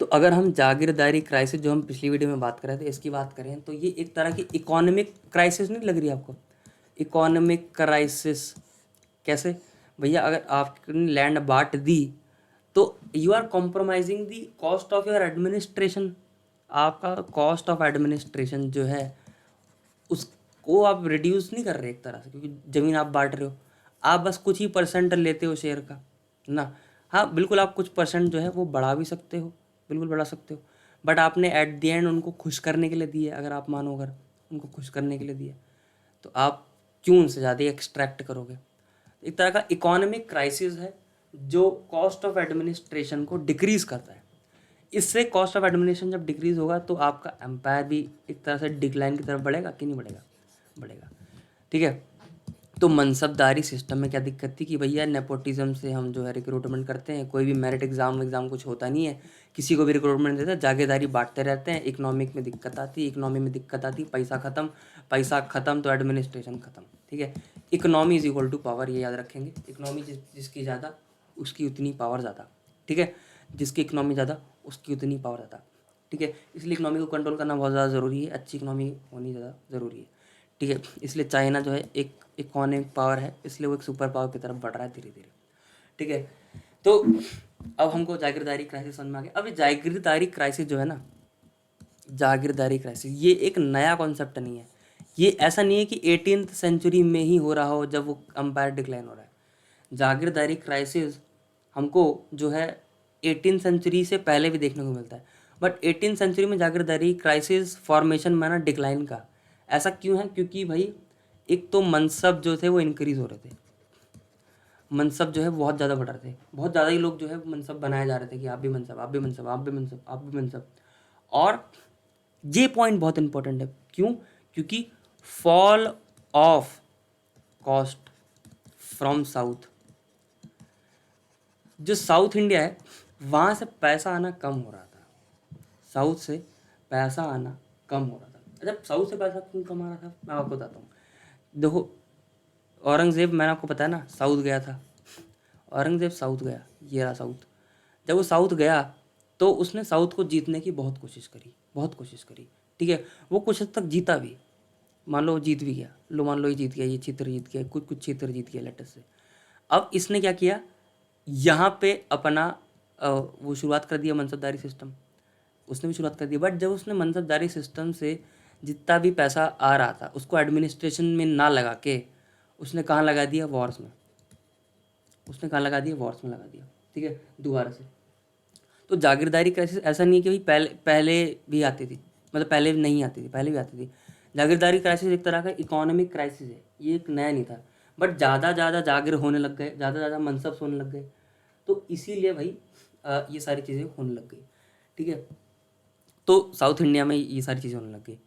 तो अगर हम जागीरदारी क्राइसिस जो हम पिछली वीडियो में बात कर रहे थे इसकी बात करें तो ये एक तरह की इकोनॉमिक क्राइसिस नहीं लग रही आपको? इकोनॉमिक क्राइसिस कैसे? भैया अगर आपने लैंड बांट दी तो you are compromising the cost of your administration. आपका कॉस्ट ऑफ एडमिनिस्ट्रेशन जो है उसको आप रिड्यूस नहीं कर रहे एक तरह से, क्योंकि ज़मीन आप बांट रहे हो, आप बस कुछ ही परसेंट लेते हो शेयर का ना। हाँ बिल्कुल, आप कुछ परसेंट जो है वो बढ़ा भी सकते हो, बिल्कुल बढ़ा सकते हो, बट आपने एट द एंड उनको खुश करने के लिए दिए। अगर आप मानो, अगर उनको खुश करने के लिए दिए तो आप क्यों उनसे ज़्यादा एक्सट्रैक्ट करोगे? एक तरह का इकोनॉमिक क्राइसिस है जो कॉस्ट ऑफ एडमिनिस्ट्रेशन को डिक्रीज़ करता है। इससे कॉस्ट ऑफ एडमिनिस्ट्रेशन जब डिक्रीज़ होगा तो आपका एम्पायर भी एक तरह से डिक्लाइन की तरफ बढ़ेगा कि नहीं बढ़ेगा? बढ़ेगा। ठीक है। तो मनसबदारी सिस्टम में क्या दिक्कत थी कि भैया नेपोटिज्म से हम जो है रिक्रूटमेंट करते हैं, कोई भी मेरिट एग्ज़ाम कुछ होता नहीं है, किसी को भी रिक्रूटमेंट देते हैं, जागीरदारी बांटते रहते हैं। इकोनॉमिक में दिक्कत आती, इकोनॉमी में दिक्कत आती, पैसा ख़त्म तो एडमिनिस्ट्रेशन ख़त्म। ठीक है। Economy is equal to power, ये याद रखेंगे। इकोनॉमी जिसकी ज़्यादा उसकी उतनी पावर ज़्यादा। ठीक है। जिसकी इकोनॉमी ज़्यादा उसकी उतनी पावर ज़्यादा। ठीक है। इसलिए इकोनॉमी को कंट्रोल करना बहुत ज़्यादा ज़रूरी है, अच्छी इकोनॉमी होनी ज़्यादा ज़रूरी है। ठीक है। इसलिए चाइना जो है एक इकोनॉमिक पावर है, इसलिए वो एक सुपर पावर की तरफ बढ़ रहा है धीरे धीरे। ठीक है। तो अब हमको जागीरदारी क्राइसिस समझ में आ गया। अब ये जागीरदारी क्राइसिस जो है ना, जागीरदारी क्राइसिस ये एक नया कॉन्सेप्ट नहीं है। ये ऐसा नहीं है कि 18th सेंचुरी में ही हो रहा हो जब वो अम्पायर डिक्लाइन हो रहा है। जागीरदारी क्राइसिस हमको जो है 18th सेंचुरी से पहले भी देखने को मिलता है, बट 18th सेंचुरी में जागीरदारी क्राइसिस फॉर्मेशन माना डिक्लाइन का। ऐसा क्यों है? क्योंकि भाई एक तो मनसब जो थे वो इंक्रीज़ हो रहे थे, मनसब जो है बहुत ज़्यादा बढ़ रहे थे, बहुत ज़्यादा ही लोग जो है मनसब बनाए जा रहे थे कि आप भी मनसब, आप भी मनसब, आप भी मनसब, आप भी मनसब। और ये पॉइंट बहुत इंपॉर्टेंट है। क्यों? क्योंकि fall of cost from south, जो साउथ इंडिया है वहाँ से पैसा आना कम हो रहा था, साउथ से पैसा आना कम हो रहा था। जब साउथ से पैसा क्यों कम आ रहा था मैं आपको बताता हूँ। देखो, औरंगज़ेब मैंने आपको बताया ना साउथ गया था, औरंगज़ेब साउथ गया, ये रहा साउथ। जब वो साउथ गया तो उसने साउथ को जीतने की बहुत कोशिश करी, बहुत कोशिश करी। ठीक है। वो कुछ हद तक जीता भी, मान लो जीत भी गया, लो मान लो ये जीत गया, ये क्षेत्र जीत गया, कुछ कुछ क्षेत्र जीत गया लेटर से। अब इसने क्या किया, यहाँ पे अपना वो शुरुआत कर दिया मनसबदारी सिस्टम, उसने भी शुरुआत कर दी। बट जब उसने मनसबदारी सिस्टम से जितना भी पैसा आ रहा था उसको एडमिनिस्ट्रेशन में ना लगा के उसने कहाँ लगा दिया? वॉर्स में। उसने कहाँ लगा दिया? वॉर्स में लगा दिया। ठीक है, दोबारा से। तो जागीरदारी क्राइसिस ऐसा नहीं है कि भाई पहले पहले भी आती थी, मतलब पहले नहीं आती थी, पहले भी आती थी। जागीरदारी क्राइसिस एक तरह का इकोनॉमिक क्राइसिस है, ये एक नया नहीं था। बट ज़्यादा ज़्यादा जागीर होने लग गए, ज़्यादा ज़्यादा मनसब होने लग गए, तो इसीलिए भाई ये सारी चीज़ें होने लग गई। ठीक है। तो साउथ इंडिया में ये सारी चीज़ें होने लग गई।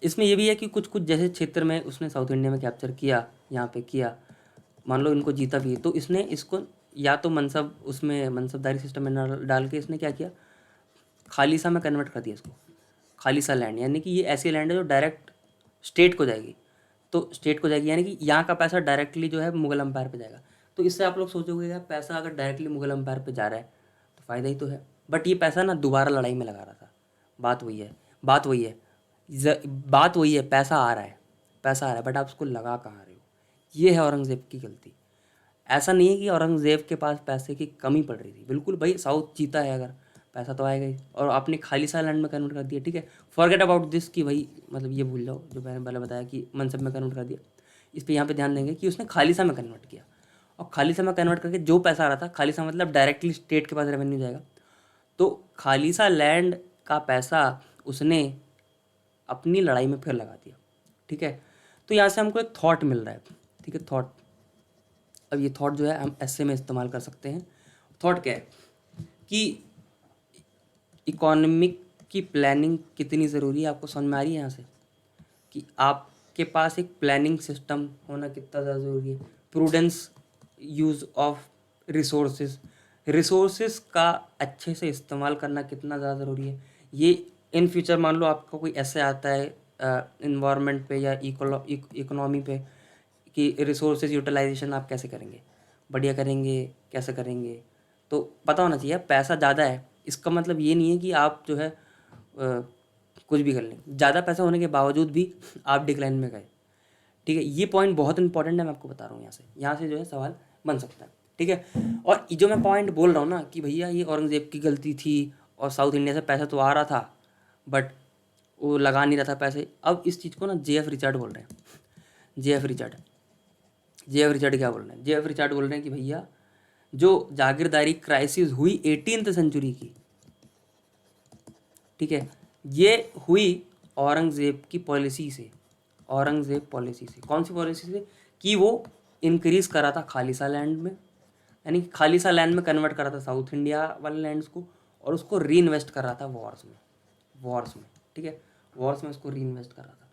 इसमें ये भी है कि कुछ कुछ जैसे क्षेत्र में उसने साउथ इंडिया में कैप्चर किया, यहाँ पे किया, मान लो इनको जीता भी, तो इसने इसको या तो मनसब उसमें मनसबदारी सिस्टम में डाल के इसने क्या किया, खालिसा में कन्वर्ट कर दिया इसको। खालिसा लैंड यानी कि ये ऐसी लैंड है जो डायरेक्ट स्टेट को जाएगी, तो स्टेट को जाएगी यानी कि यहाँ का पैसा डायरेक्टली जो है मुगल अम्पायर पे जाएगा। तो इससे आप लोग सोचोगे यार पैसा अगर डायरेक्टली मुगल अम्पायर पे जा रहा है तो फ़ायदा ही तो है। बट ये पैसा ना दोबारा लड़ाई में लगा रहा था। बात वही है, बात वही है, बात वही है, पैसा आ रहा है, पैसा आ रहा है, बट आप उसको लगा कहाँ रहे हो? ये है औरंगज़ेब की गलती। ऐसा नहीं है कि औरंगज़ेब के पास पैसे की कमी पड़ रही थी, बिल्कुल भाई साउथ जीता है अगर पैसा तो आएगा ही, और आपने खालिसा लैंड में कन्वर्ट कर दिया। ठीक है। फॉरगेट अबाउट दिस कि भाई मतलब ये भूल जाओ जो मैंने पहले बताया कि मनसब में कन्वर्ट कर दिया। इस पर यहाँ पे ध्यान देंगे कि उसने खालिसा में कन्वर्ट किया, और खालिसा में कन्वर्ट करके जो पैसा आ रहा था, खालिसा मतलब डायरेक्टली स्टेट के पास रेवेन्यू जाएगा, तो खालिसा लैंड का पैसा उसने अपनी लड़ाई में फिर लगा दिया। ठीक है। तो यहाँ से हमको एक थॉट मिल रहा है। ठीक है, थॉट। अब ये थॉट जो है हम ऐसे में इस्तेमाल कर सकते हैं। थॉट क्या है कि इकोनॉमिक की प्लानिंग कितनी ज़रूरी है, आपको समझ में आ रही है यहाँ से कि आपके पास एक प्लानिंग सिस्टम होना कितना ज़्यादा ज़रूरी है। प्रूडेंस यूज़ ऑफ रिसोर्सेज का अच्छे से इस्तेमाल करना कितना ज़्यादा ज़रूरी है। ये इन फ्यूचर मान लो आपका कोई ऐसे आता है इन्वायरमेंट पे या इकोनॉमी पे कि रिसोर्सेज यूटिलाइजेशन आप कैसे करेंगे, बढ़िया करेंगे, कैसे करेंगे, तो पता होना चाहिए पैसा ज़्यादा है इसका मतलब ये नहीं है कि आप जो है कुछ भी कर लें, ज़्यादा पैसा होने के बावजूद भी आप डिक्लाइन में गए। ठीक है, ये पॉइंट बहुत इंपॉर्टेंट है, मैं आपको बता रहा हूँ। यहाँ से जो है सवाल बन सकता है। ठीक है, और ये जो मैं पॉइंट बोल रहा हूँ ना कि भैया ये औरंगज़ेब की गलती थी और साउथ इंडिया से पैसा तो आ रहा था बट वो लगा नहीं रहा था पैसे। अब इस चीज़ को ना JF रिचर्ड बोल रहे हैं। JF रिचर्ड क्या बोल रहे हैं? JF रिचर्ड बोल रहे हैं कि भैया जो जागीरदारी क्राइसिस हुई 18th सेंचुरी की, ठीक है, ये हुई औरंगज़ेब की पॉलिसी से। औरंगज़ेब पॉलिसी से, कौन सी पॉलिसी से? कि वो इंक्रीज़ करा था खालिसा लैंड में, यानी कि खालिसा लैंड में कन्वर्ट करा था साउथ इंडिया वाले लैंड्स को, और उसको री इन्वेस्ट कर रहा था वॉर्स में। ठीक है, वॉर्स में उसको री इन्वेस्ट कर रहा था।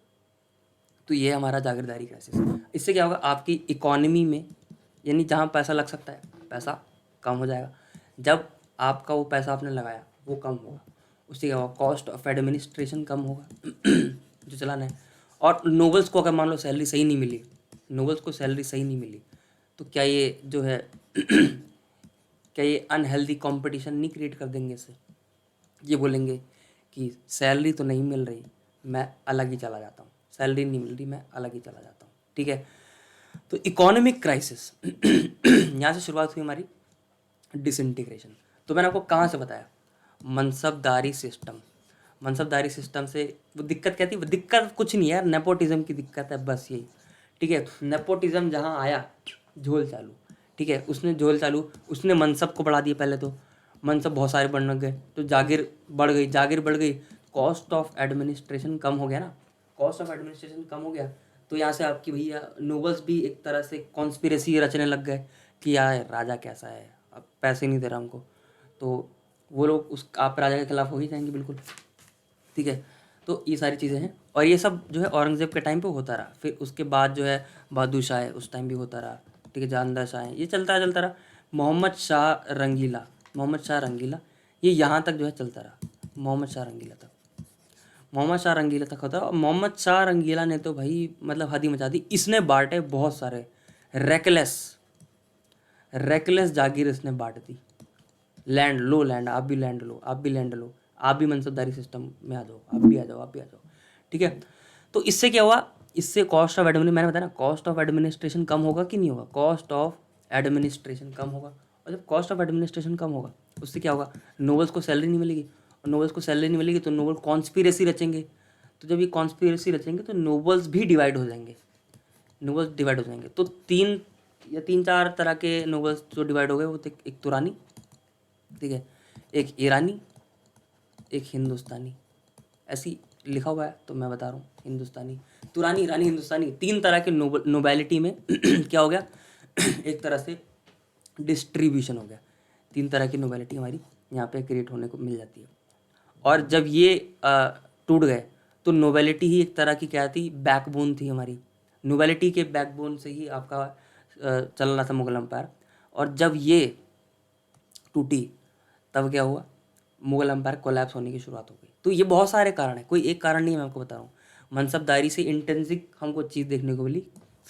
तो ये हमारा जागीरदारी क्राइसिस। इससे क्या होगा? आपकी इकोनॉमी में, यानी जहाँ पैसा लग सकता है पैसा कम हो जाएगा। जब आपका वो पैसा आपने लगाया वो कम होगा, उससे क्या होगा? कॉस्ट ऑफ एडमिनिस्ट्रेशन कम होगा जो चलाना है। और नोबल्स को अगर मान लो सैलरी सही नहीं मिली, तो क्या ये जो है क्या ये अनहेल्दी कंपटीशन नहीं क्रिएट कर देंगे इससे? ये बोलेंगे कि सैलरी तो नहीं मिल रही, मैं अलग ही चला जाता हूँ, सैलरी नहीं मिल रही, मैं अलग ही चला जाता हूँ। ठीक है, तो इकोनॉमिक क्राइसिस यहाँ से शुरुआत हुई हमारी डिसइंटीग्रेशन। तो मैंने आपको कहाँ से बताया? मनसबदारी सिस्टम से वो दिक्कत क्या थी? वो दिक्कत कुछ नहीं है यार, नेपोटिज्म की दिक्कत है, बस यही। ठीक है, नेपोटिज्म जहाँ आया झोल चालू। ठीक है, उसने मनसब को बढ़ा दिया। पहले तो मनसब बहुत सारे बढ़ने लग गए, तो जागीर बढ़ गई, कॉस्ट ऑफ एडमिनिस्ट्रेशन कम हो गया। तो यहाँ से आपकी भैया नोबल्स भी एक तरह से कॉन्स्पिरेसी रचने लग गए कि यार राजा कैसा है, अब पैसे नहीं दे रहा हमको, तो वो लोग आप राजा के खिलाफ हो ही जाएंगे बिल्कुल। ठीक है, तो ये सारी चीज़ें हैं, और ये सब जो है औरंगज़ेब के टाइम पे होता रहा। फिर उसके बाद जो है बहादुर शाह है, उस टाइम भी होता रहा। ठीक है, जानदार शाह है, ये चलता रहा। मोहम्मद शाह रंगीला, ये यहाँ तक जो है चलता रहा। मोहम्मद शाह रंगीला तक होता। और मोहम्मद शाह रंगीला ने तो भाई मतलब हद ही मचा दी। इसने बांटे बहुत सारे रेकलेस जागीर इसने बांट दी। लैंड, आप भी लैंड लो, आप भी मनसबदारी सिस्टम में आ जाओ, आप भी आ जाओ। ठीक है, तो इससे क्या हुआ? इससे कॉस्ट ऑफ एडमिनिस्ट्रेशन, मैंने बताया ना, कॉस्ट ऑफ एडमिनिस्ट्रेशन कम होगा कि नहीं होगा? कॉस्ट ऑफ एडमिनिस्ट्रेशन कम होगा। और जब कॉस्ट ऑफ एडमिनिस्ट्रेशन कम होगा उससे क्या होगा? नोबल्स को सैलरी नहीं मिलेगी, और नोबल्स को सैलरी नहीं मिलेगी तो नोबल कॉन्स्पिरेसी रचेंगे। तो जब ये कॉन्स्पिरेसी रचेंगे तो नोबल्स भी डिवाइड हो जाएंगे। तो तीन चार तरह के नोबल्स जो डिवाइड हो गए, वो एक तुरानी, ठीक है, एक ईरानी, एक हिंदुस्तानी। ऐसी लिखा हुआ है तो मैं बता रहा हूँ, हिंदुस्तानी, तुरानी, ईरानी, हिंदुस्तानी, तीन तरह के नोबेलिटी में क्या हो गया? एक तरह से डिस्ट्रीब्यूशन हो गया। तीन तरह की नोबेलिटी हमारी यहाँ पे क्रिएट होने को मिल जाती है। और जब ये टूट गए तो नोबेलिटी ही एक तरह की क्या थी? बैकबोन थी हमारी। नोबेलिटी के बैकबोन से ही आपका चल रहा था मुगल एम्पायर। और जब ये टूटी तब क्या हुआ? मुगल एम्पायर कोलैप्स होने की शुरुआत हो गई। तो ये बहुत सारे कारण हैं, कोई एक कारण नहीं है, मैं आपको बता रहा हूँ। मनसबदारी से इंटेंसिक हमको चीज़ देखने को मिली,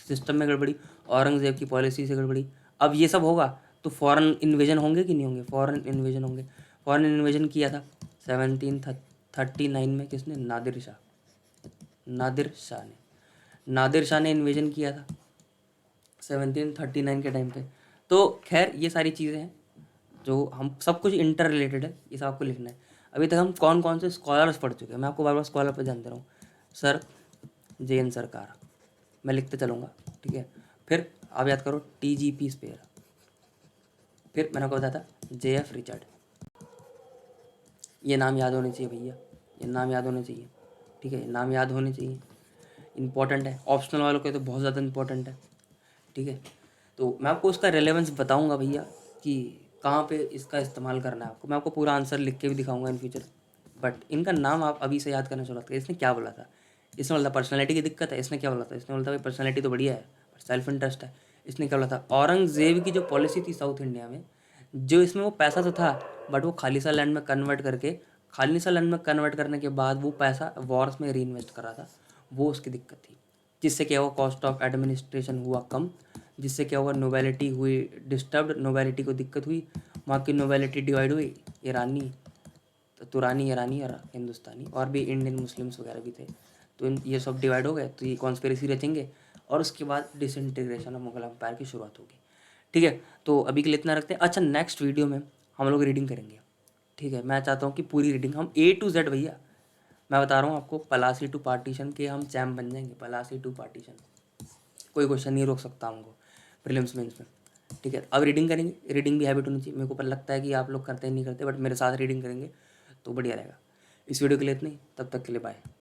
सिस्टम में गड़बड़ी, औरंगज़ेब की पॉलिसी से गड़बड़ी। अब ये सब होगा तो फॉरेन इन्वेजन होंगे कि नहीं होंगे? फॉरेन इन्वेजन किया था 1739 में। किसने? नादिर शाह ने इन्वेजन किया था 1739 के टाइम पे। तो खैर ये सारी चीज़ें हैं जो हम सब कुछ इंटर रिलेटेड है, ये सब आपको लिखना है। अभी तक हम कौन कौन से स्कॉलर्स पढ़ चुके हैं, मैं आपको बार बार स्कॉलर पर जानते रहूँ। सर JN सरकार, मैं लिखते चलूँगा। ठीक है, फिर आप याद करो TGP स्पेयर, फिर मैंने आपको बताया था JF रिचर्ड। ये नाम याद होने चाहिए भैया, ये नाम याद होने चाहिए। ठीक है, नाम याद होने चाहिए, इंपॉर्टेंट है। ऑप्शनल वालों के तो बहुत ज़्यादा इंपॉर्टेंट है। ठीक है, तो मैं आपको उसका रेलेवेंस बताऊंगा भैया कि कहाँ पे इसका इस्तेमाल करना है आपको। मैं आपको पूरा आंसर लिख के भी दिखाऊंगा इन फ्यूचर, बट इनका नाम आप अभी से याद करना शुरुआत करें। इसने क्या बोला था? इसने बोला था पर्सनैलिटी की दिक्कत है। इसने क्या बोला था? इसने बोला था भाई पर्सनैलिटी तो बढ़िया है पर सेल्फ इंटरेस्ट है। इसने क्या बोला था? औरंगज़ेब की जो पॉलिसी थी साउथ इंडिया में, जो इसमें वो पैसा तो था बट वो खालिसा लैंड में कन्वर्ट करने के बाद वो पैसा वॉर्स में री इन्वेस्ट कर रहा था, वो उसकी दिक्कत थी। जिससे क्या हुआ? कॉस्ट ऑफ एडमिनिस्ट्रेशन हुआ कम, जिससे क्या हुआ? नोबेलिटी हुई डिस्टर्ब्ड, नोबेलिटी को दिक्कत हुई, वहाँ की नोबेलिटी डिवाइड हुई, ईरानी, तुरानी, ईरानी और हिंदुस्तानी, और भी इंडियन मुस्लिम्स वगैरह भी थे। तो ये सब डिवाइड हो गए, तो ये कॉन्स्पिरेसी रचेंगे और उसके बाद डिसइंटीग्रेशन ऑफ मुगल एम्पायर की शुरुआत होगी। ठीक है, तो अभी के लिए इतना रखते हैं। अच्छा, नेक्स्ट वीडियो में हम लोग रीडिंग करेंगे। ठीक है, मैं चाहता हूँ कि पूरी रीडिंग हम A to Z, भैया मैं बता रहा हूँ आपको, पलासी टू पार्टीशन के हम चैम्प बन जाएंगे। पलासी टू पार्टीशन, कोई क्वेश्चन नहीं रोक सकता हमको प्रीलिम्स मेंस में। ठीक है, अब रीडिंग करेंगे, रीडिंग भी हैबिट होनी चाहिए। मेरे को पर लगता है कि आप लोग करते नहीं करते, बट मेरे साथ रीडिंग करेंगे तो बढ़िया रहेगा। इस वीडियो के लिए इतना ही, तब तक के लिए बाय।